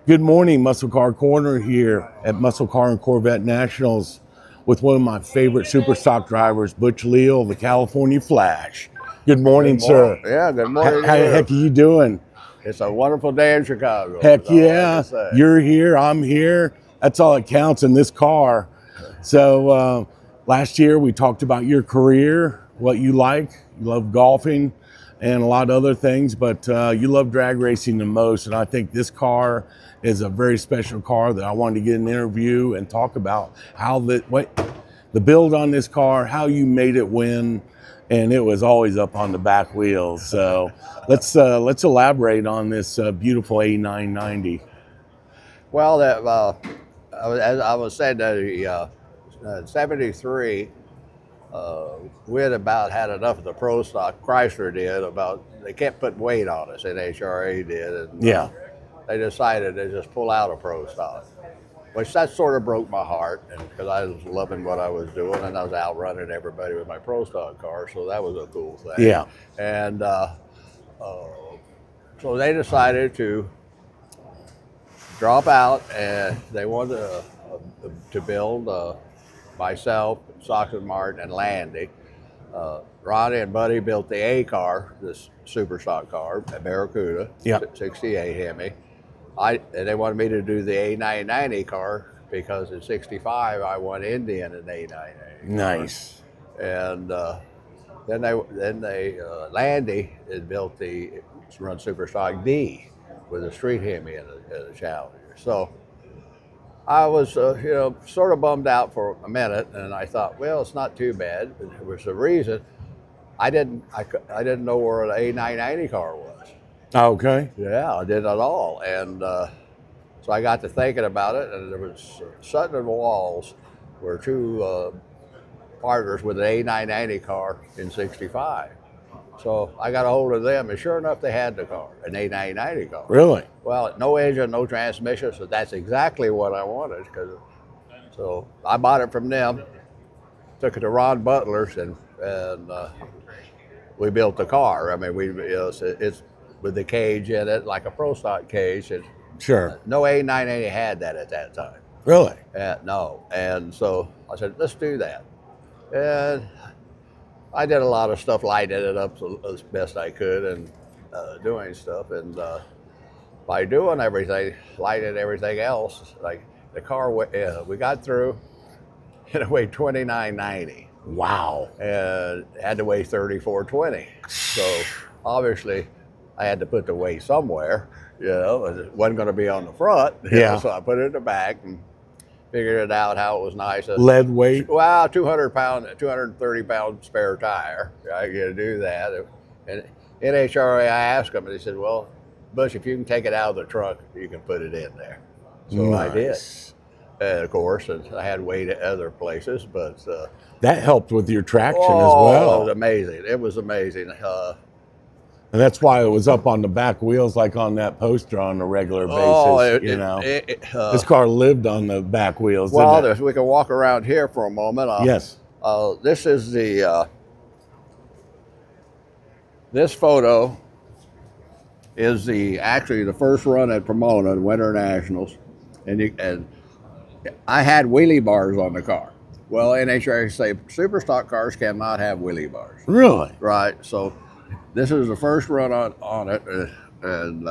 Good morning, Muscle Car Corner here at Muscle Car and Corvette Nationals with one of my favorite super stock drivers, Butch Leal, the California Flash. Good morning, sir. Yeah, good morning. How the heck are you doing? It's a wonderful day in Chicago. Heck yeah. You're here, I'm here. That's all that counts in this car. So last year we talked about your career, what you like. You love golfing and a lot of other things, but you love drag racing the most. And I think this car is a very special car that I wanted to get an interview and talk about how the build on this car, how you made it win, and it was always up on the back wheels. So let's elaborate on this beautiful A990. Well, as I was saying, the 73. We had about had enough of the pro stock. Chrysler did. They kept putting weight on us. NHRA did. And, yeah. They decided to just pull out a pro stock, which that sort of broke my heart, because I was loving what I was doing, and I was outrunning everybody with my pro stock car. So that was a cool thing. Yeah. And so they decided to drop out, and they wanted to build. Myself, Sox and Martin, and Landy. Ronnie and Buddy built the A car, this super stock car, a Barracuda, 68 Hemi. And they wanted me to do the A990 car because in 65 I won Indy in an A990. Nice. And then Landy had built the run super stock D with a street Hemi and a Challenger. So I was, sort of bummed out for a minute, and I thought, well, it's not too bad. It was the reason I didn't know where an A990 car was. Okay. Yeah, I didn't at all, and so I got to thinking about it, and there was Sutton and Walls were two partners with an A990 car in '65. So I got a hold of them, and sure enough, they had the car, an A990 car. Really? Well, no engine, no transmission, so that's exactly what I wanted. So I bought it from them, took it to Ron Butler's, and we built the car. I mean, it's with the cage in it, like a pro stock cage. And sure. No A990 had that at that time. Really? No. And so I said, let's do that. And I did a lot of stuff, lighting it up as best I could, and doing stuff. And by doing everything, lighting everything else, like the car, we got through, and it weighed 2990. Wow. And it had to weigh 3420. So obviously, I had to put the weight somewhere. It wasn't going to be on the front. Yeah. So I put it in the back and figured it out how it was nice. Lead weight? Well, 230 pound spare tire. I got to do that. And NHRA, I asked them, and they said, well, Bush, if you can take it out of the truck, you can put it in there. So nice. I did. And of course, and I had weight at other places, but that helped with your traction as well. It was amazing. It was amazing. And that's why it was up on the back wheels, like on that poster on a regular basis. This car lived on the back wheels. Well, we can walk around here for a moment. Yes. This is this photo is actually the first run at Pomona, Winter Nationals, and I had wheelie bars on the car. Well, NHRA say super stock cars cannot have wheelie bars. Really? Right. So this is the first run on it, and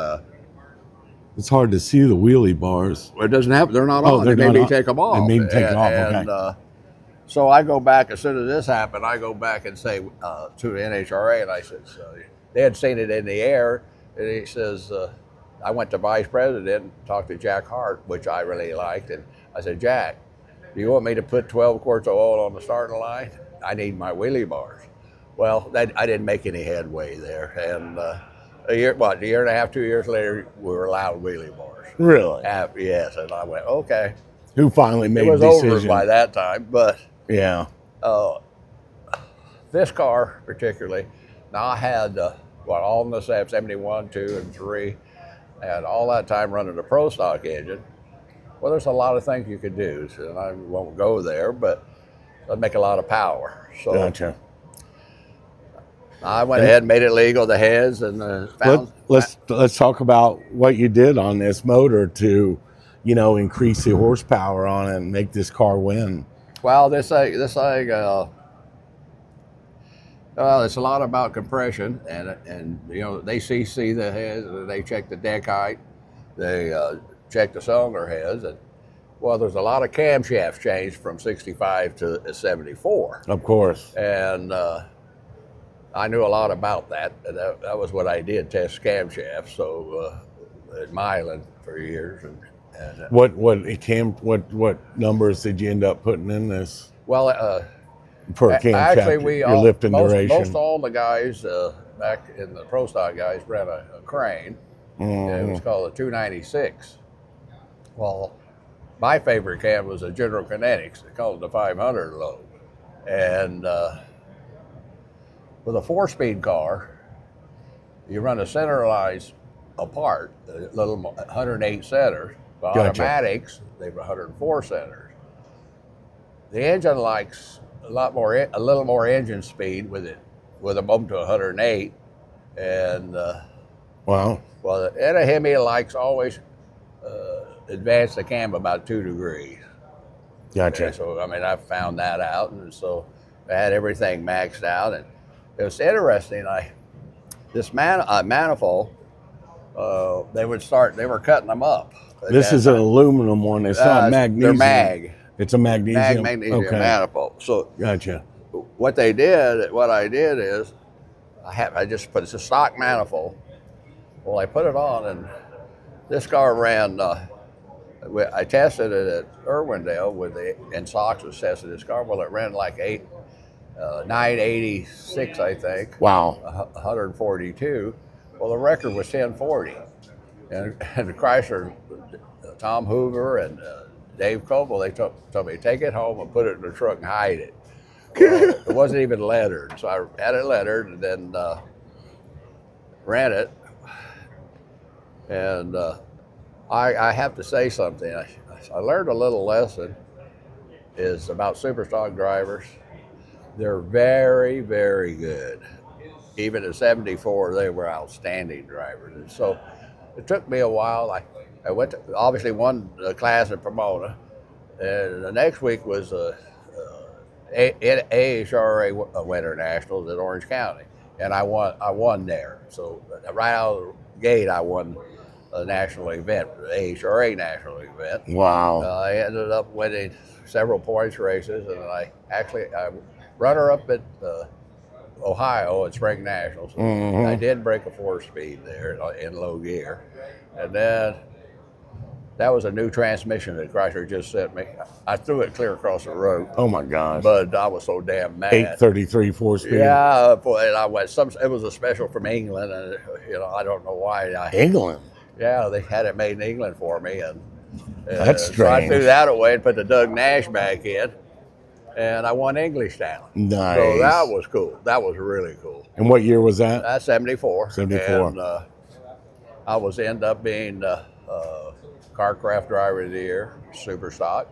it's hard to see the wheelie bars. It doesn't have. They're not on. They made me take them off. They made me take them off. Okay. So I go back as soon as this happened. I go back and say to the NHRA, and I said they had seen it in the air, and he says I went to Vice President and talked to Jack Hart, which I really liked, and I said, Jack, do you want me to put 12 quarts of oil on the starting line? I need my wheelie bars. Well, I didn't make any headway there, and a year and a half, 2 years later, we were allowed wheelie bars. Really? Yes, and I went, okay. Who finally made the decision? It was over by that time, but yeah. This car particularly, now I had all in the 71, 2, and 3, and all that time running a pro stock engine. Well, there's a lot of things you could do, so I won't go there, but it'd make a lot of power. So gotcha. I went ahead and made it legal, the heads, and let's talk about what you did on this motor to, you know, increase the horsepower on it and make this car win. Well, this thing, well, it's a lot about compression, and you know, they CC the heads, and they check the deck height, they check the cylinder heads, and well, there's a lot of camshafts changed from 65 to 74. Of course. And I knew a lot about that. And that was what I did, test camshafts. So at Milan for years. And what numbers did you end up putting in this? Well, per camshaft, actually, your lifting duration. Most all the guys back in the Pro Stock guys ran a crane. And it was called a 296. Well, my favorite cam was a General Kinetics. They called it the 500 load. And with a 4-speed car, you run a center lines apart, a little 108 centers. The automatics, they were 104 centers. The engine likes a little more engine speed with a bump to 108. And wow. Well, and a Hemi likes always advance the cam about 2 degrees. Gotcha. And so, I mean, I found that out, and so I had everything maxed out, and it was interesting. This manifold, they were cutting them up. This is an aluminum one. It's not magnesium. They're mag. It's a magnesium. Magnesium manifold. So gotcha. What I did is, it's a stock manifold. Well, I put it on, and this car ran. I tested it at Irwindale and Sox was testing this car. Well, it ran like 986, I think. Wow. 142. Well, the record was 1040. And the Chrysler, Tom Hoover and Dave Coble, they told me, take it home and put it in the truck and hide it. Well, it wasn't even lettered. So I had it lettered and then ran it. And I have to say something. I learned a little lesson is about superstock drivers. They're very, very good. Even at 74, they were outstanding drivers. And so it took me a while. I went to, obviously won the class in Pomona, and the next week was NHRA Winter Nationals at Orange County, and I won there. So right out of the gate, I won a national event, the NHRA national event. Wow. I ended up winning several points races, and I runner up at Ohio at Spring Nationals. Mm-hmm. I did break a 4-speed there in low gear. And then that was a new transmission that Chrysler just sent me. I threw it clear across the road. Oh my gosh. But I was so damn mad. 833 4-speed. Yeah, and I went, it was a special from England, and I don't know why. England? Yeah, they had it made in England for me. And that's strange. So I threw that away and put the Doug Nash back in. And I won Englishtown. Nice. So that was cool. That was really cool. And what year was that? That's 74. 74. And I end up being Carcraft Driver of the Year, Super Stock.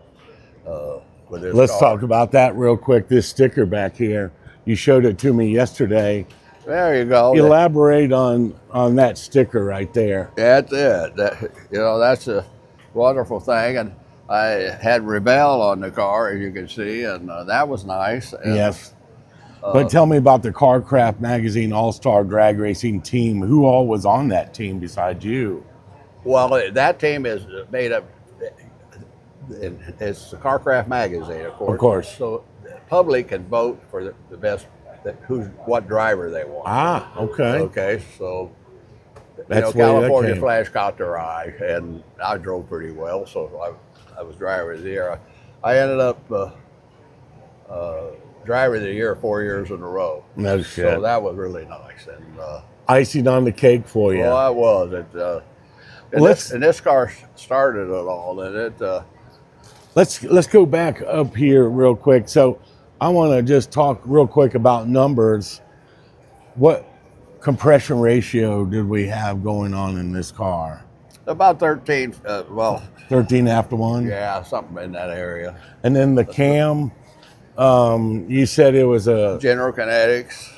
With this Let's car. talk about that real quick. This sticker back here, you showed it to me yesterday. There you go. Elaborate on that sticker right there. That's it. That's a wonderful thing. And I had Rebel on the car, as you can see, and that was nice. And, yes. But tell me about the Carcraft Magazine All-Star Drag Racing team. Who all was on that team besides you? Well, that team is made up, it's the Carcraft Magazine, of course. Of course. So the public can vote for the best, what driver they want. Ah, okay. Okay, so that's California Flash caught their eye, and I drove pretty well, so I was driver of the year. I ended up driver of the year 4 years in a row. No shit. So that was really nice. And icing on the cake for you. Well, I was. This car started it all, and it. Let's go back up here real quick. So I want to just talk real quick about numbers. What compression ratio did we have going on in this car? About 13. 13 after 1. Yeah, something in that area. And then the cam, you said it was a General Kinetics.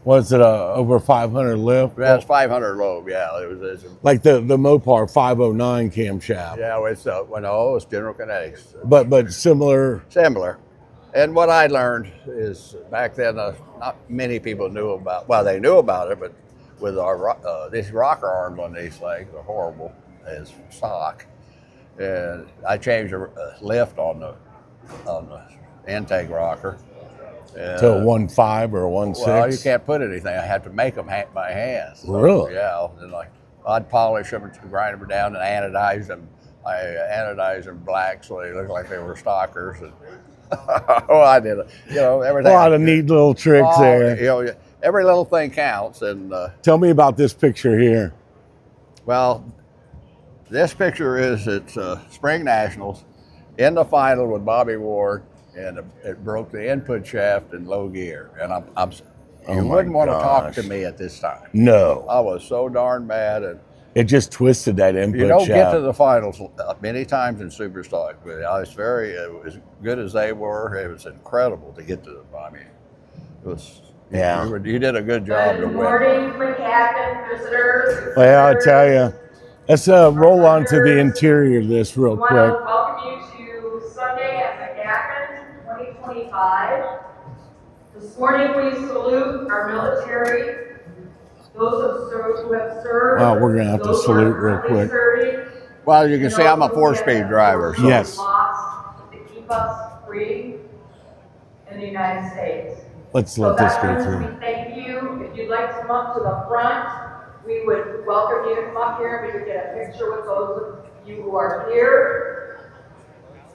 Was it a over 500 lift? That's 500 lobe. Yeah, it's like the Mopar 509 camshaft. Yeah, it's no, it's General Kinetics. But similar. Similar. And what I learned is back then, not many people knew about. Well, they knew about it, but with our these rocker arms on these things are horrible as stock. And I changed the lift on the intake rocker. To a 1.5 or a 1.6? Well, you can't put anything. I had to make them by hand. So, really? Yeah. And like I'd polish them, grind them down, and anodize them. I anodized them black so they looked like they were stockers. And oh, I did it. You know, everything. A lot of neat little tricks there. You know, every little thing counts. And tell me about this picture here. Well, this picture is at Spring Nationals in the final with Bobby Ward. And it broke the input shaft in low gear. And you wouldn't want to talk to me at this time. No. I was so darn mad. And it just twisted that input shaft. You don't get to the finals many times in Superstock, but I was as good as they were. It was incredible to get to the, I mean, it was, yeah. You did a good job. Good morning, Mcacn visitors. Well, I'll tell you. Let's roll on to the interior of this real quick. I want to welcome you to Sunday at Mcacn 2025. This morning we salute our military, those who have served. Wow, we're going to have to salute real quick. Well, you can see I'm a 4-speed driver. So. Yes. To keep us free in the United States. Let's let this go through. We thank you. If you'd like to come up to the front, we would welcome you to come up here and we would get a picture with those of you who are here.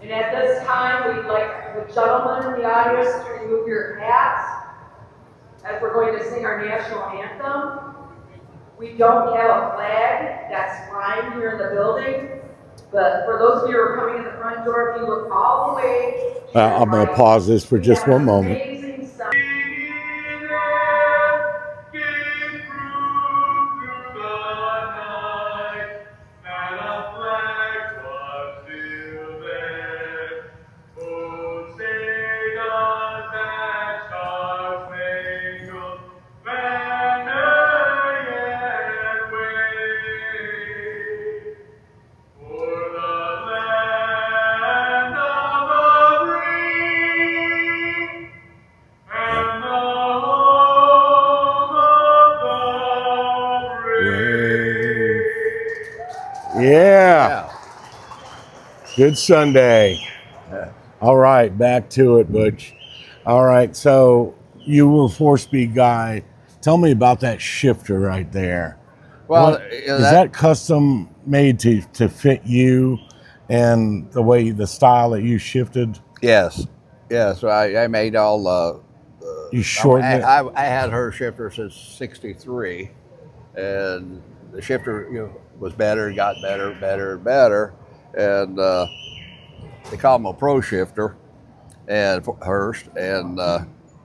And at this time, we'd like the gentlemen in the audience to remove your hats as we're going to sing our national anthem. We don't have a flag that's flying here in the building, but for those of you who are coming in the front door, if you look all the way to I'm going to pause this for just one moment. Amazing sound. Yeah. Good Sunday. Yeah. All right, back to it, Butch. All right, so you were a 4-speed guy. Tell me about that shifter right there. Well, is that custom made to fit you and the style that you shifted? Yes. Yes, I made all you shortened it? I had her shifter since '63, and the shifter was better, got better, and they call them a pro shifter, and Hurst, and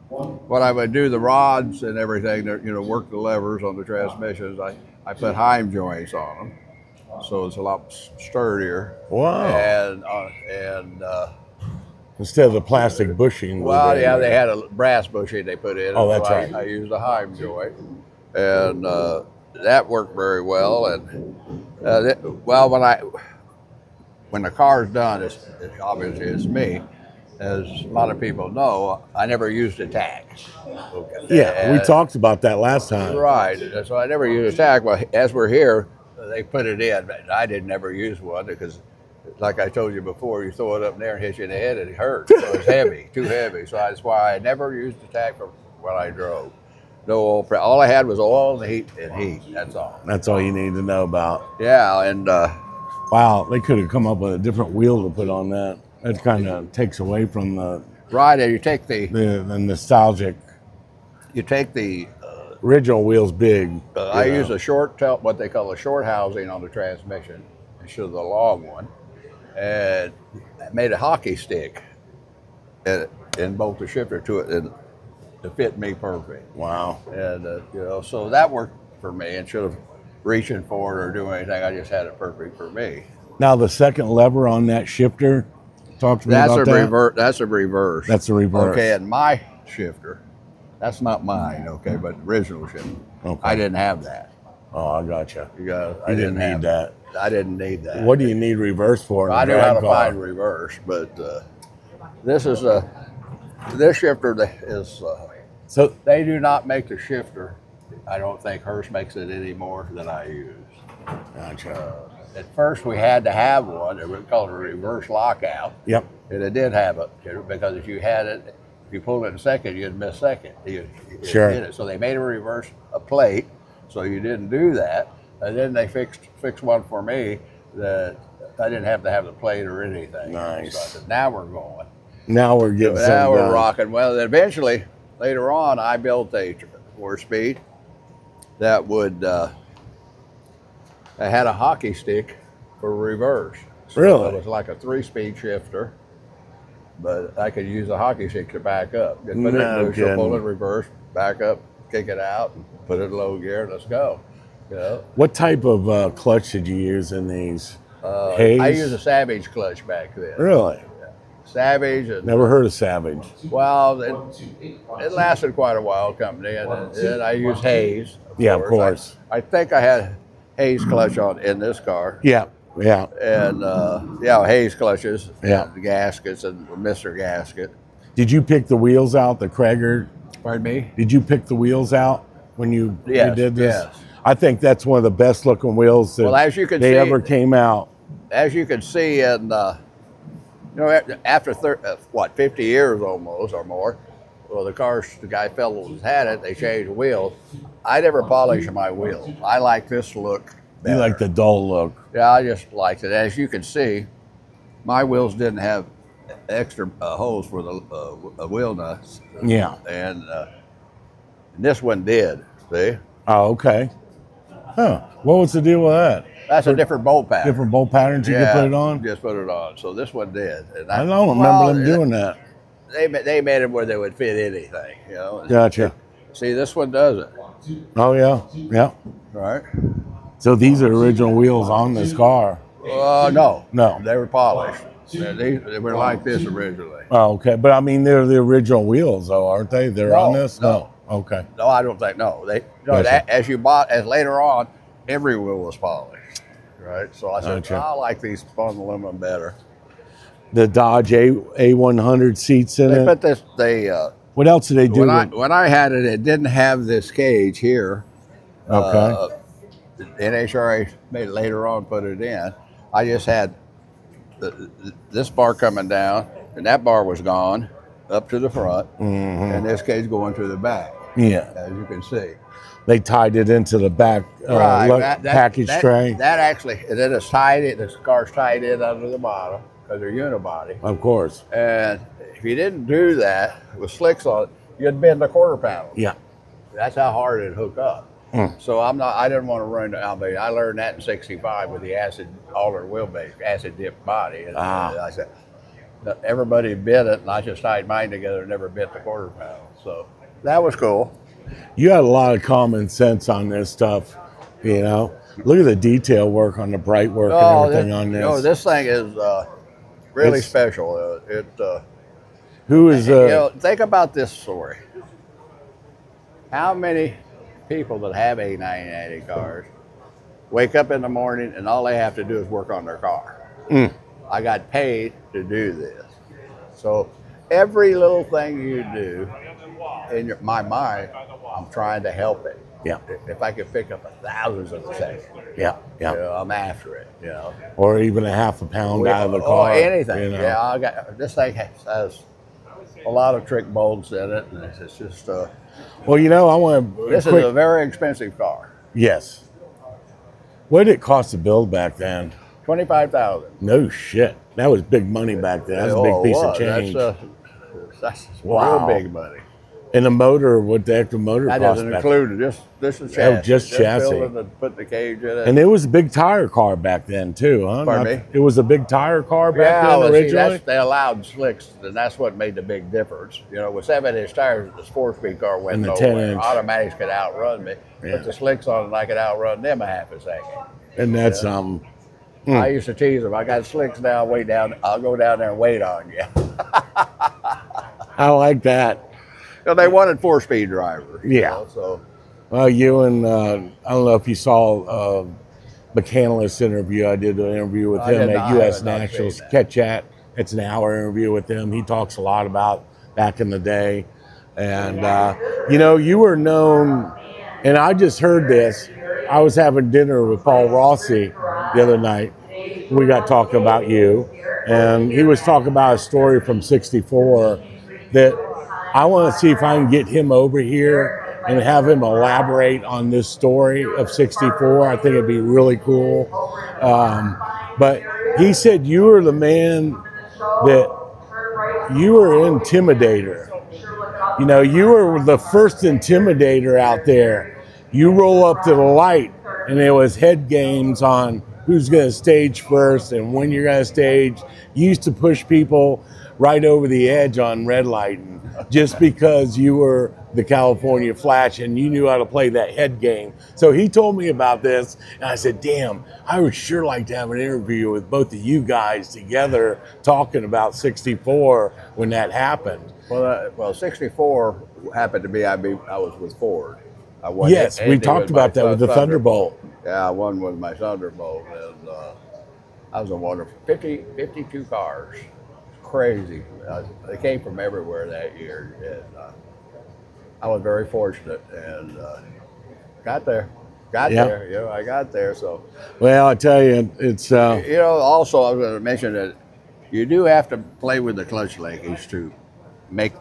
when I would do the rods and everything, work the levers on the transmissions, I put Heim joints on them, so it's a lot sturdier. Wow! And instead of the plastic bushing. Well, yeah, they had a brass bushing they put in. Oh, that's right. I used a Heim joint, and that worked very well. And when the car's done, it's obviously it's me. As a lot of people know, I never used a tack. Okay. Yeah, we talked about that last time. Right. So I never used a tack. Well, as we're here, they put it in, but I didn't never use one because, like I told you before, you throw it up there and hit you in the head and it hurts. So it's heavy, too heavy. So that's why I never used a tack for when I drove. No oil. All I had was oil and heat. That's all. That's all you need to know about. Yeah, and wow, they could have come up with a different wheel to put on that. It kind of takes away from the right. And you take the nostalgic. You take the original wheel's big. I use a what they call a short housing on the transmission instead of the long one, and I made a hockey stick and bolt the shifter to it and to fit me perfect. Wow. And so that worked for me. Instead of reaching for it or doing anything, I just had it perfect for me. Now the second lever on that shifter. Talk to me about that. That's a reverse. That's a reverse. Okay, and my shifter, That's not mine, okay, but original shifter. Okay. I didn't have that. Oh, I gotcha. I didn't need that. I didn't need that. What do you need reverse for? I knew how to find reverse, but this is this shifter is. So they do not make the shifter. I don't think Hurst makes it anymore than I use. Gotcha. At first, we had to have one. It was called a reverse lockout. Yep. And it did have it because if you had it, if you pulled it in second, you'd miss second. You Sure. did it. So they made a plate, so you didn't do that. And then they fixed one for me that I didn't have to have the plate or anything. Nice. So I said, now we're going. Now we're getting. Now we're rocking. Well, eventually, later on, I built a 4-speed that would. I had a hockey stick for reverse. So really? It was like a 3-speed shifter, but I could use a hockey stick to back up. Just put it in neutral, pull it reverse, back up, kick it out, and put it in low gear, and let's go. You know? What type of clutch did you use in these? I used a Savage clutch back then. Really? Yeah. Savage. And, never heard of Savage. Well, it lasted quite a while, company, and then I used Hayes. Of course. I think I had Hayes clutch in this car. Yeah. And Hayes clutches. Yeah. The gaskets and the Mr. gasket. Did you pick the wheels out, the Krager? Pardon me? Did you pick the wheels out when you did this? Yes. I think that's one of the best looking wheels that as you can they see, ever came out. As you can see, and after 50 years almost or more, well, the guy fellows had it. They changed the wheels. I never polished my wheels. I like this look better. You like the dull look. Yeah, I just liked it. As you can see, my wheels didn't have extra holes for the wheel nuts. Yeah. And this one did. See? Oh, okay. Huh. What was the deal with that? That's a different bolt pattern. Different bolt patterns you could put it on? Just put it on. So this one did. And I don't remember them doing that. They made it where they would fit anything, you know. Gotcha. See, this one does it. Oh, yeah. Yeah. Right. So these are original wheels on this car? No. No. They were polished. They were like this originally. Oh, okay. But I mean, they're the original wheels, though, aren't they? They're on this? No. Okay. No, I don't think. No. Gotcha. As later on, every wheel was polished. Right. So I said, Gotcha. I like these spun aluminum better. The Dodge A100 seats in it. But What else did they do? When I had it, it didn't have this cage here. Okay. NHRA made it later on, put it in. I just had this bar coming down, and that bar was gone up to the front, and this cage going to the back. Yeah. As you can see. They tied it into the back package tray. That actually, and then it's tied in, the car's tied in under the bottom because they're unibody. Of course. And if you didn't do that with slicks on it, you'd bend the quarter panel. Yeah. That's how hard it'd hook up. So I didn't want to run the Alabama. I learned that in '65 with the acid altered wheelbase, acid dip body. And I said, everybody bent it, and I just tied mine together and never bent the quarter panel. So that was cool. You had a lot of common sense on this stuff, you know. Look at the detail work on the bright work and everything on this. No, this thing is really special. Who is think about this story. How many people that have A990 cars wake up in the morning and all they have to do is work on their car? I got paid to do this. So every little thing you do, in my mind, I'm trying to help it. Yeah. If I could pick up 1,000 of a second, Yeah. you know, I'm after it. You know, or even a half a pound out of the car. Or anything. You know? Yeah, I got this thing has a lot of trick bolts in it, and it's just. Well, you know, I want to. This is a very expensive car. Yes. What did it cost to build back then? $25,000. No shit. That was big money back then. That's a big piece of change. That's wow. real big money. And the motor, what the extra motor that cost? That doesn't include this is chassis. Oh, just chassis. Put the cage in it. And it was a big tire car back then too, huh? Pardon me? It was a big tire car back then originally? They allowed slicks, and that's what made the big difference. You know, with 7-inch tires, the 4-speed car went and the nowhere. 10-inch. Automatics could outrun me. Yeah. Put the slicks on, and I could outrun them a half a second. And that's I used to tease them. I got slicks now, I'll go down there and wait on you. I like that. They wanted 4-speed drivers. Yeah. So. Well, you and I don't know if you saw Mcacn's interview. I did an interview with him at U.S. Nationals. Catch that. It's an hour interview with him. He talks a lot about back in the day. And, you know, you were known, and I just heard this. I was having dinner with Paul Rossi the other night. We got talking about you. And he was talking about a story from '64 that I want to see if I can get him over here and have him elaborate on this story of '64. I think it'd be really cool. But he said you were the man that you were an intimidator. You know, you were the first intimidator out there. You roll up to the light and there was head games on who's going to stage first and when you're going to stage. You used to push people right over the edge on red lighting just because you were the California Flash and you knew how to play that head game. So he told me about this and I said, damn, I would sure like to have an interview with both of you guys together talking about '64 when that happened. Well, '64 happened to be, I was with Ford. Yes, we talked about that with the Thunderbolt. Yeah, I won with my Thunderbolt, and I was a wonderful 52 cars. Crazy. They came from everywhere that year, and I was very fortunate, and got there. There, you know, I got there. So, well, I tell you, it's you know. Also, I was going to mention that you do have to play with the clutch linkage to make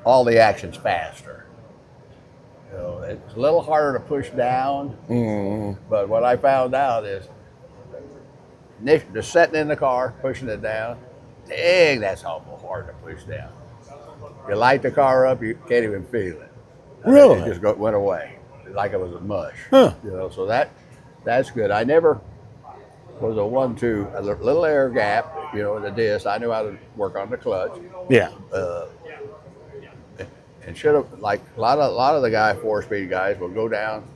all the actions faster. You know, it's a little harder to push down, but what I found out is just sitting in the car, pushing it down, dang, that's awful hard to push down. You light the car up, you can't even feel it. Really? It just went away, like it was a mush. Huh. You know, so that's good. I never was a 1-2, a little air gap, you know, in the disc. I knew how to work on the clutch. Yeah. And should have, like a lot of the 4-speed guys will go down,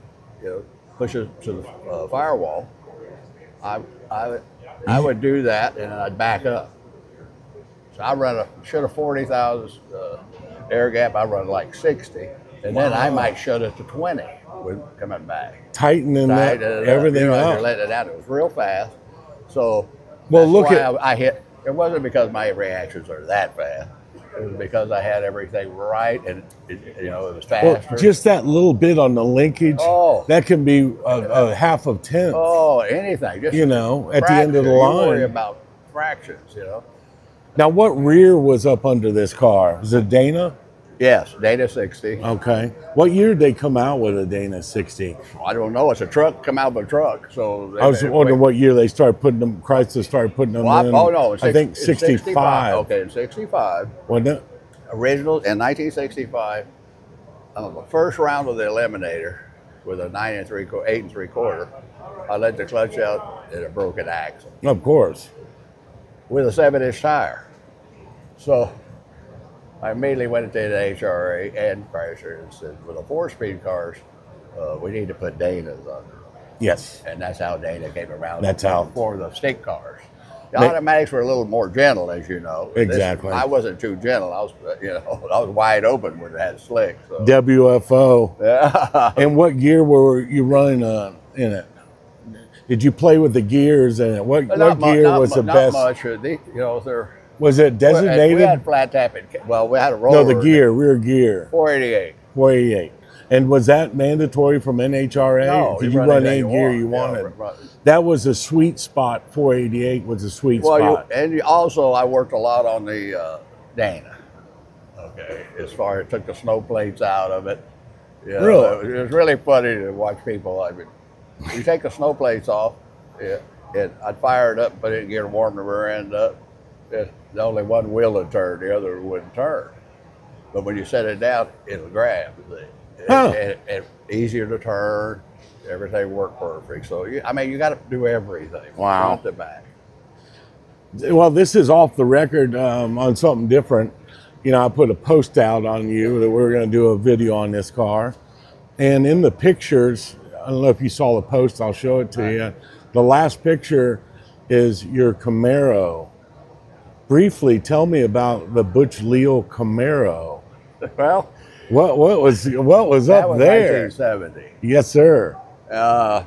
you know, push it to the firewall. I would do that and I'd back up. So I should have 40,000 air gap. I run like 60, and then I might shut it to 20 with coming back. Tightening everything you know, up. Letting it out. It was real fast. So well, look at I hit. It wasn't because my reactions are that fast. It was because I had everything right, and you know, it was faster. Well, just that little bit on the linkage, that can be a half of tenth. Oh, anything. Just, you know, at the end of the line. You worry about fractions, you know. Now, what rear was up under this car? Was it Dana? Yes, Dana 60. Okay. What year did they come out with a Dana 60? I don't know. It's a truck, come out of a truck. So I was wondering what year they started putting them, Chrysler started putting them in. Oh, no. I think 65. Okay, in 65. Wasn't it? Original, in 1965, the first round of the Eliminator with a 8 3/4, I let the clutch out and a broken axle. Of course. With a 7-inch tire. So I immediately went to the NHRA and Chrysler and said, with the 4-speed cars, we need to put Danas under. Yes. And that's how Dana came around. That's how. For the stick cars. The automatics were a little more gentle, as you know. Exactly. I wasn't too gentle. I was wide open when it had slick. So. WFO. Yeah. And what gear were you running in it? Did you play with the gears in it? What gear was the best? Not much. You know, was it designated? We had flat tapping. Well, we had a roller. No, the gear, rear gear. 488. 488. And was that mandatory from NHRA? No, did you run any gear you wanted? That was a sweet spot. 488 was a sweet spot. Also, I worked a lot on the Dana. Okay, as far as took the snow plates out of it. You know, really? It was really funny to watch people. I mean, you take the snow plates off, I'd fire it up, but it get warm the rear end up. The only one wheel would turn, the other wouldn't turn. But when you set it down, it'll grab. And easier to turn, everything worked perfect. So, I mean, you got to do everything. Wow. Front to back. Well, this is off the record on something different. You know, I put a post out on you that we're going to do a video on this car. And in the pictures, I don't know if you saw the post, I'll show it to you. The last picture is your Camaro. Briefly, tell me about the Butch Leal Camaro Well, What was that up was there? 1970. Yes, sir. Well,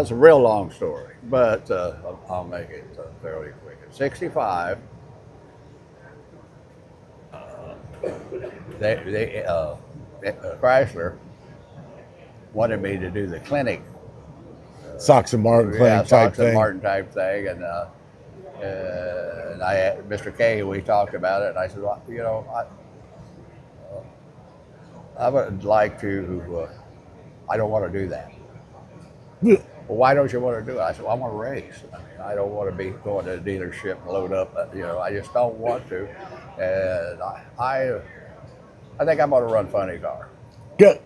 it's a real long story, but I'll make it fairly quick. In '65, Chrysler wanted me to do the clinic, Socks and Martin clinic type Sox and thing. Martin type thing, and Mr. K, we talked about it, and I said, well, you know, I would like to. I don't want to do that. Well, why don't you want to do it? I said, well, I want to race. I mean, I don't want to be going to a dealership and load up. You know, I just don't want to. And I think I'm going to run funny car. Good.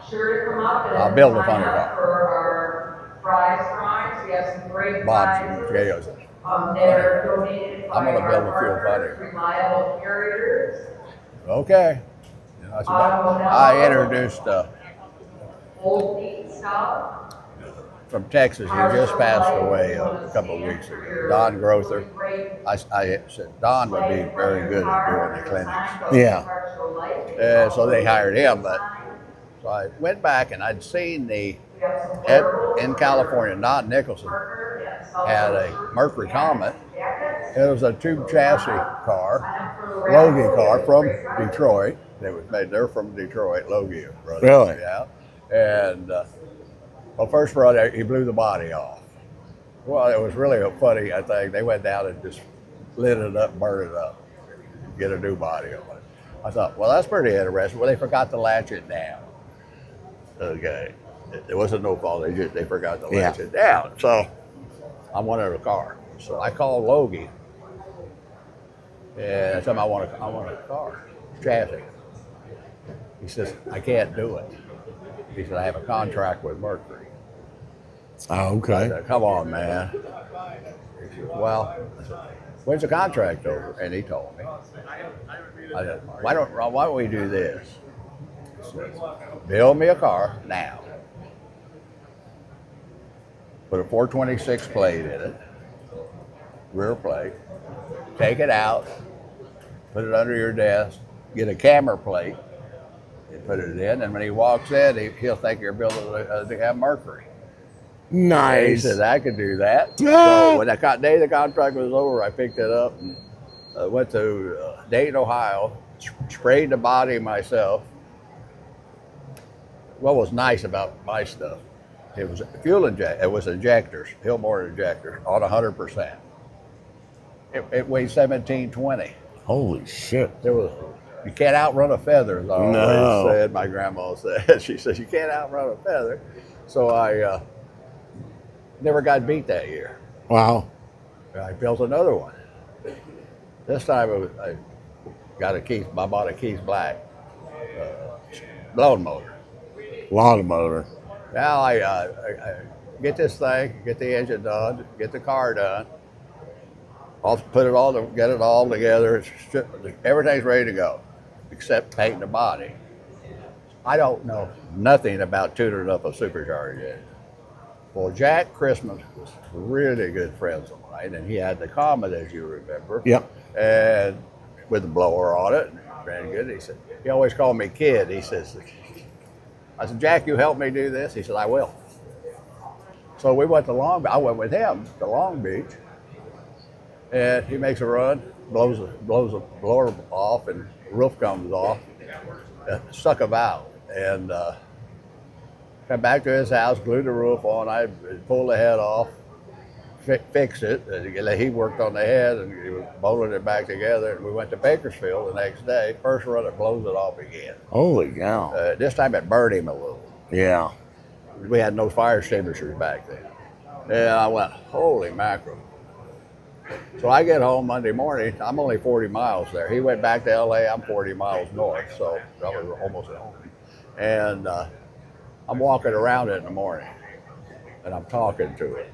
Sure to come up and I'll build a funny sign up car. for our prize drawings. We have some great Bob's prizes. Jails. They're donated I'm by gonna build our a fuel partners, funny. Reliable Carriers. Okay. You know, I introduced Old Pete Scout. from Texas. He just passed away a couple of weeks ago. Don Grother. I said Don would be very good at doing the clinics. Yeah. So they hired him, but so I went back and I'd seen in California, Don Nicholson had a Mercury Comet. It was a tube chassis car, Logie car from Detroit. They're from Detroit, Logie brothers. Really? Yeah. And well, first run, he blew the body off. Well, it was really funny, I think. They went down and just lit it up, burned it up, get a new body on it. I thought, well, that's pretty interesting. Well, they forgot to latch it down. Okay. It wasn't no fault. They forgot to latch it down. So I wanted a car. So I called Logie and I told him I want a car, chassis. He says, I can't do it. He said, I have a contract with Mercury. Oh, okay. I said, come on, man. He said, well, I said, when's the contract over? And he told me. I said, why don't we do this? He said, build me a car now. Put a 426 plate in it, rear plate, take it out, put it under your desk, get a camera plate, and put it in, and when he walks in, he'll think you're building a Mercury. Nice. He said, I could do that. So when the day the contract was over, I picked it up and went to Dayton, Ohio, sprayed the body myself. What was nice about my stuff, it was fuel inject. It was injectors, Hillmore injectors, on 100%. It weighed 1720. Holy shit. You can't outrun a feather, as I always said. My grandma said. She says you can't outrun a feather. So I never got beat that year. Wow. I built another one. This time I bought a Keith Black blown motor. Lot of motor. Now I get this thing, get the engine done, get the car done. I'll get it all together. Everything's ready to go, except painting the body. I don't know nothing about tuning up a supercharged engine. Well, Jack Christmas was really good friends of mine, and he had the Comet, as you remember. Yep. And with the blower on it, very good. He always called me kid. He says, I said, Jack, you help me do this? He said, I will. So we went to I went with him to Long Beach, and he makes a run, blows a blower off, and the roof comes off, stuck a valve, and come back to his house, glued the roof on. I pulled the head off, fixed it. And he worked on the head, and he was bolting it back together. And we went to Bakersfield the next day. First run, it blows it off again. Holy cow. This time it burned him a little. Yeah. We had no fire extinguishers back then. And I went, holy mackerel. So I get home Monday morning. I'm only 40 miles there. He went back to L.A. I'm 40 miles north, so I was almost at home. And I'm walking around it in the morning, and I'm talking to it.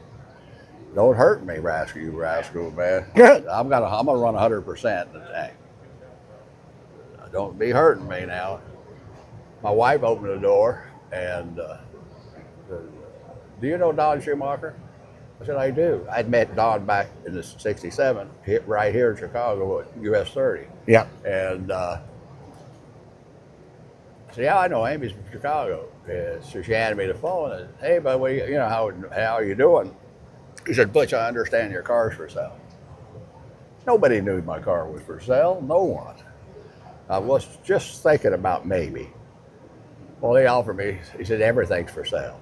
Don't hurt me, you rascal, man. I'm gonna run 100% in the tank. Don't be hurting me now. My wife opened the door and said, do you know Don Schumacher? I said, I do. I'd met Don back in the '67, right here in Chicago at US 30. Yeah. And I said, yeah, I know Amy's from Chicago. And so she handed me the phone and, hey, bud, what you know, how are you doing? He said, Butch, I understand your car's for sale. Nobody knew my car was for sale, no one. I was just thinking about maybe. Well, he offered me, he said, everything's for sale.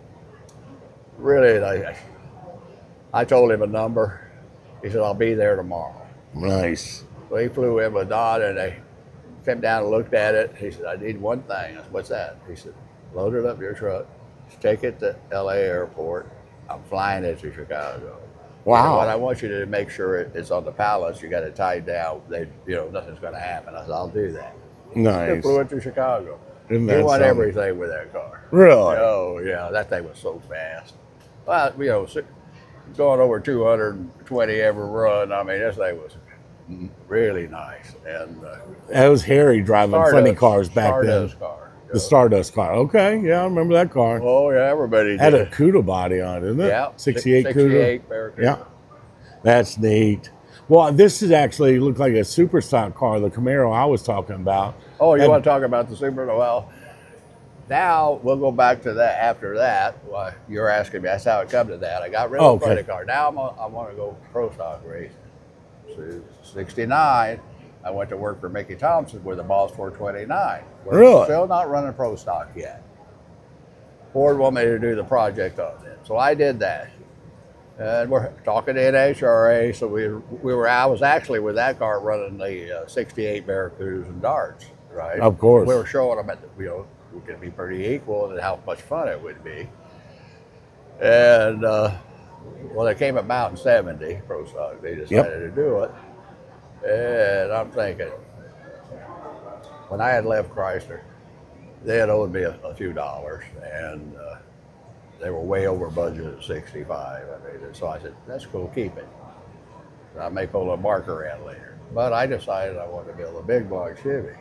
Really, I told him a number. He said, I'll be there tomorrow. Nice. So he flew in with Don and they came down and looked at it. He said, I need one thing. I said, what's that? He said, load it up your truck, take it to LA airport. I'm flying it to Chicago. Wow. But I want you to make sure it's on the pallets. You got it tied down. Nothing's going to happen. I said, I'll do that. Nice. He flew it to Chicago. He Isn't that won something? everything with that car. Really? Oh, yeah. That thing was so fast. Well, going over 220 every run. I mean, this thing was really nice. And That was Harry driving funny cars back then. Stardust car. The Stardust car. Okay, yeah, I remember that car. Oh, yeah, everybody did. Had a CUDA body on it, didn't it? Yeah. 68 CUDA. 68 Barracuda. Yeah. That's neat. Well, this is actually looked like a super stock car, the Camaro I was talking about. Oh, you want to talk about the Super? Well, now we'll go back to that after that. Well, you're asking me, that's how it come to that. I got rid of the funny car. Now I want to go pro stock racing. So 69, I went to work for Mickey Thompson with the Boss 429. We're Really? still not running pro stock yet. Ford wanted me to do the project on it. So I did that. And we're talking to NHRA, so I was actually with that car running the 68 Barracudas and Darts, right? Of course. We were showing them that, we could be pretty equal and how much fun it would be. And, well, they came about in 70, pro stock. They decided to do it. And I'm thinking, when I had left Chrysler, they had owed me a few dollars, and they were way over budget at 65. I mean, so I said, that's cool, keep it. I may pull a marker in later. But I decided I wanted to build a big block Chevy.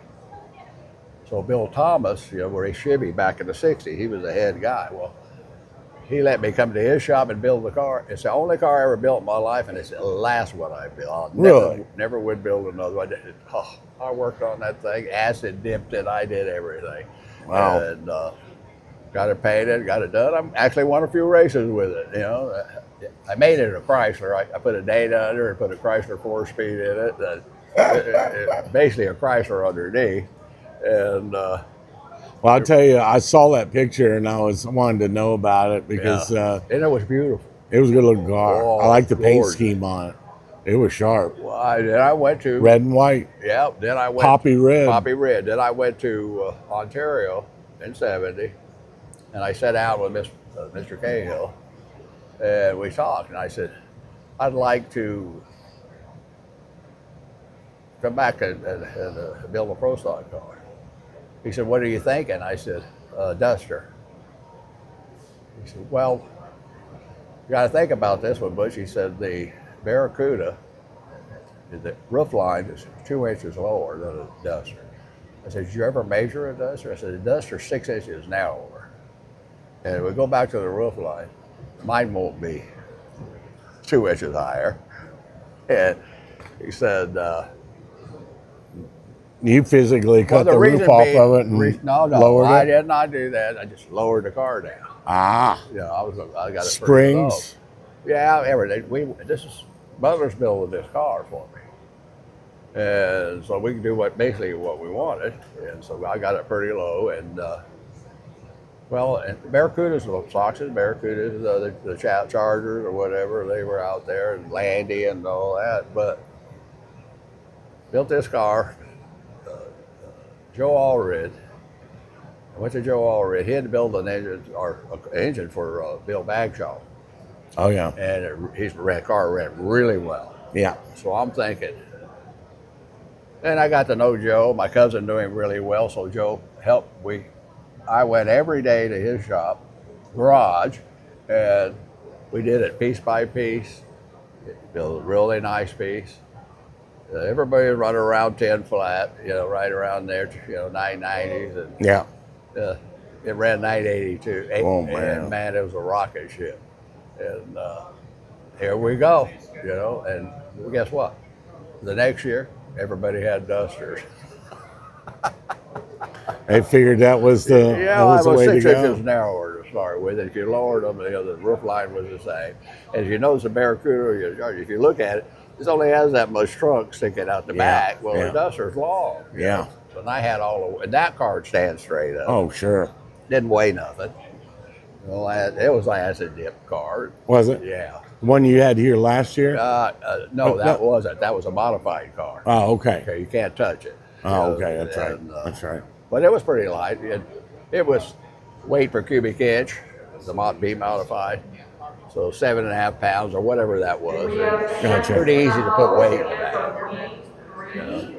So Bill Thomas, where he Chevy back in the 60s, he was the head guy. Well, he let me come to his shop and build the car. It's the only car I ever built in my life, and it's the last one I built. Never would build another one. I worked on that thing, acid dipped it, I did everything. Wow. And got it painted, got it done. I actually won a few races with it, I made it a Chrysler. I put a date under it, put a Chrysler 4-speed in it. Basically a Chrysler underneath. And well, I'll tell you, I saw that picture and I wanted to know about it because and it was beautiful. It was a good looking car. Oh, I like the paint gorgeous. scheme on it. It was sharp. Well, then I went to red and white. Yeah. Then I went poppy red. Poppy red. Then I went to Ontario in 70, and I sat down with Mr. Cahill, and we talked. And I said, I'd like to come back and build a pro stock car. He said, what are you thinking? I said, Duster. He said, well, you got to think about this one, Butch. He said, the Barracuda, the roof line is 2 inches lower than a Duster. I said, did you ever measure a Duster? I said, the Duster's 6 inches narrower. And if we go back to the roof line, mine won't be 2 inches higher. And he said, you physically cut the roof off of it and lowered it? I did not do that. I just lowered the car down. Ah. Yeah, I got it springs. Yeah, everything. Butler's building this car for me, and so we can do basically what we wanted. And so I got it pretty low. And and Barracudas, Soxes, Barracudas, the Chargers or whatever, they were out there, and Landy and all that. But built this car. Joe Allred. I went to Joe Allred. He had to build an engine for Bill Bagshaw. Oh yeah. And his car ran really well. Yeah. So I'm thinking, and I got to know Joe. My cousin knew him really well, so Joe helped. I went every day to his shop, garage, and we did it piece by piece. Built a really nice piece. Everybody run around 10 flat, right around there, 990s. And, yeah. It ran 982. Oh, man. And man, it was a rocket ship. And here we go, and guess what? The next year, everybody had Dusters. They figured that was the, Yeah, that was the I was way to 6 go. inches narrower to start with. If you lowered them, the roof line was the same. As you notice, the Barracuda, if you look at it, it only has that much trunk sticking out the back. Well, the Duster's long. Yeah. And I had all the, and that car would stand straight up. Oh, sure. Didn't weigh nothing. Well, it was an acid dip car. Was it? Yeah. The one you had here last year? No, that wasn't. That was a modified car. Oh, okay. Okay, you can't touch it. Oh, okay, that's right. That's right. But it was pretty light. It was weight per cubic inch, the be modified. So 7.5 pounds or whatever that was. Gotcha. Pretty easy to put weight in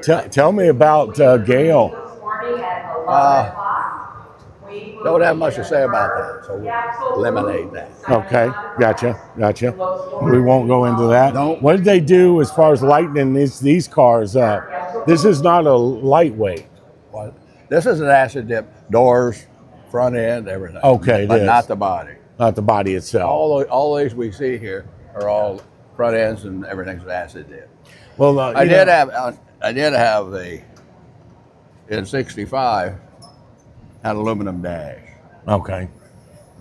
that. Tell me about Gail. Don't have much to say about that, so we'll eliminate that. Okay, gotcha. We won't go into that. No. What did they do as far as lightening these cars up? This is not a lightweight. Well, this is an acid dip, doors, front end, everything. Okay, but not the body. Not the body itself. All these we see here are all front ends and everything's acid dip. Well, I did have a in '65 had aluminum dash. Okay.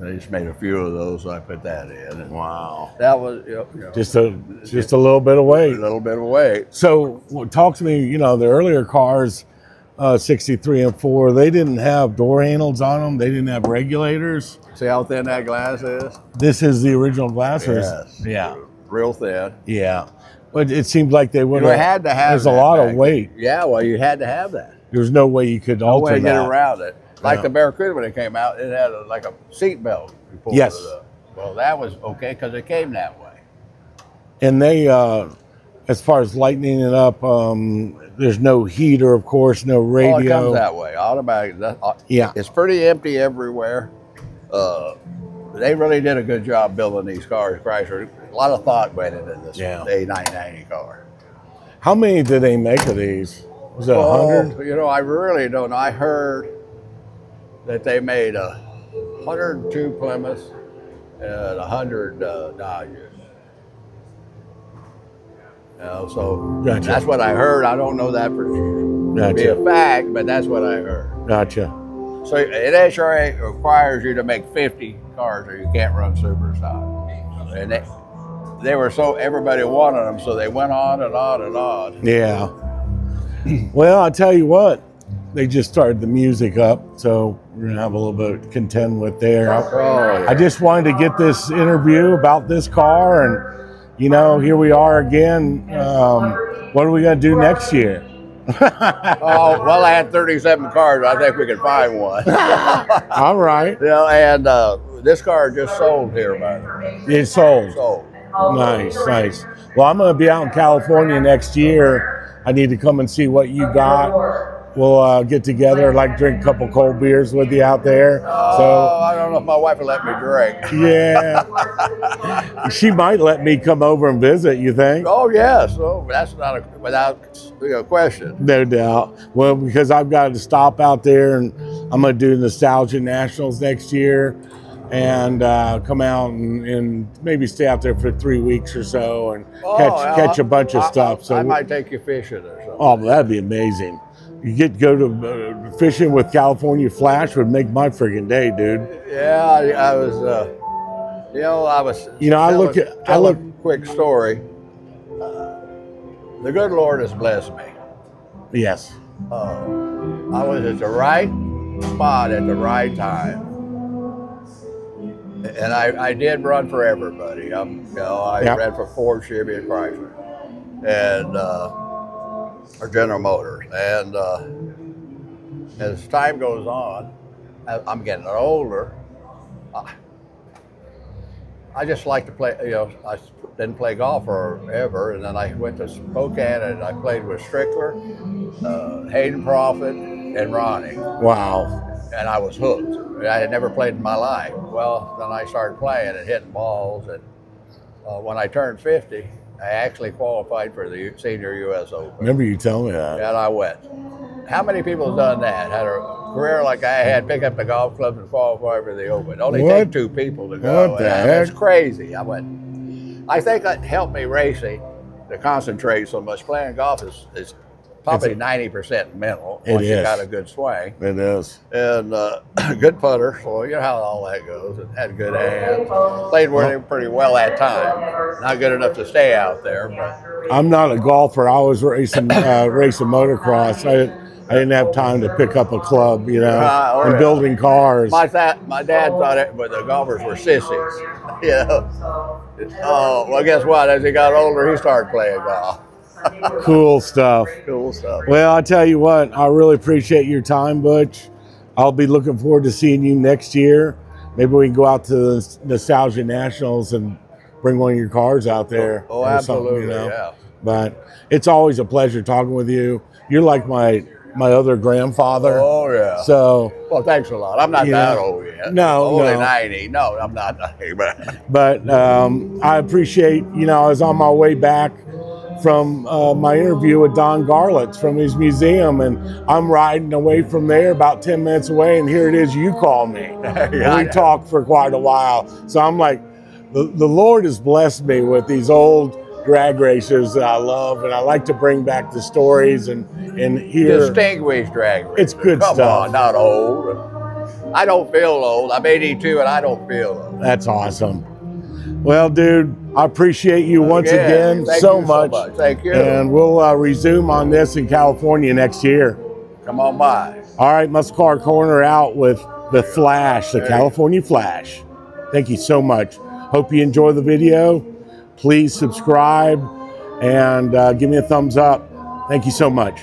I just made a few of those, so I put that in. And wow. that was just a little bit of weight. A little bit of weight. So talk to me. The earlier cars, 63 and 4, they didn't have door handles on them. They didn't have regulators. See how thin that glass is? This is the original glass. Yes. Yeah. Real thin. Yeah. But it seemed like they would have had to have. There's a lot of weight. Yeah. Well, you had to have that. There's no way you could alter that. No way to get around it. Like the Barracuda when it came out, it had like a seat belt. Yes. Well, that was okay because it came that way. And they, as far as lightening it up, there's no heater, of course, no radio. Oh, it comes that way, automatic. Yeah. It's pretty empty everywhere. They really did a good job building these cars, Chrysler. A lot of thought went into this A990 car. How many did they make of these? Was it 100? I really don't know. I heard that they made 102 Plymouths and 100 Dodges. So gotcha. That's what I heard. I don't know that for be a fact, but that's what I heard. Gotcha. So NHRA requires you to make 50 cars or you can't run superstock. And they were everybody wanted them, so they went on and on and on. Yeah. Well, I'll tell you what, they just started the music up, so we're going to have a little bit of contend with there. I just wanted to get this interview about this car, and, here we are again. What are we going to do next year? Well, I had 37 cars. I think we can find one. All right. And this car just sold here, by the way. It sold. Nice. Well, I'm going to be out in California next year. I need to come and see what you got. We'll get together. I'd like to drink a couple cold beers with you out there. I don't know if my wife will let me drink. Yeah. She might let me come over and visit, you think? Oh, yes. Oh, that's not without question. No doubt. Well, because I've got to stop out there, and I'm going to do Nostalgia Nationals next year and come out and maybe stay out there for 3 weeks or so and catch a bunch of stuff. So I might take you fishing or something. Oh, that'd be amazing. You get to go to fishing with California Flash would make my friggin' day, dude. Yeah, I was. I look. Quick story. The good Lord has blessed me. Yes. I was at the right spot at the right time, and I did run for everybody. I ran for Ford, Chevy, and Chrysler, and or General Motors. And as time goes on, I'm getting older. I just like to play, I didn't play golf forever, and then I went to Spokane and I played with Strickler, Hayden Profit, and Ronnie. Wow. And I was hooked. I had never played in my life. Well, then I started playing and hitting balls, and when I turned 50, I actually qualified for the Senior U.S. Open. Remember you telling me that. And I went. How many people have done that? Had a career like I had, pick up the golf clubs and qualify for the Open. It only take 2 people to go. What the heck? It's crazy. I went. I think it helped me racing to concentrate so much. Playing golf is probably 90% mental. It Once you is. got a good swing. It is. And good putter, so you know how all that goes. And had good hands. Played with him pretty well that time. Not good enough to stay out there, but I'm not a golfer. I was racing motocross. I didn't have time to pick up a club, you know, and building cars. My dad thought it, but the golfers were sissies, you know. Oh, well, guess what? As he got older, he started playing golf. Cool stuff. Cool stuff. Well, I tell you what, I really appreciate your time, Butch. I'll be looking forward to seeing you next year. Maybe we can go out to the Nostalgia Nationals and bring one of your cars out there. Oh, absolutely, you know? yeah. But it's always a pleasure talking with you. You're like my other grandfather. Oh, yeah. So, well, thanks a lot. I'm not that old yet. No, only no. 90. No, I'm not 90. But I appreciate, you know, I was on my way back from my interview with Don Garlitz from his museum, and I'm riding away from there about 10 minutes away, and here it is, you call me. And we talked for quite a while. So I'm like, the Lord has blessed me with these old drag racers that I love, and I like to bring back the stories and hear. Distinguished drag racers. It's good Come stuff. on, not old. I don't feel old. I'm 82 and I don't feel old. That's awesome. Well, dude, I appreciate you once again so much. Thank you. And we'll resume on this in California next year. Come on by. All right, Muscle Car Corner out with the Flash, the California Flash. Thank you so much. Hope you enjoy the video. Please subscribe and give me a thumbs up. Thank you so much.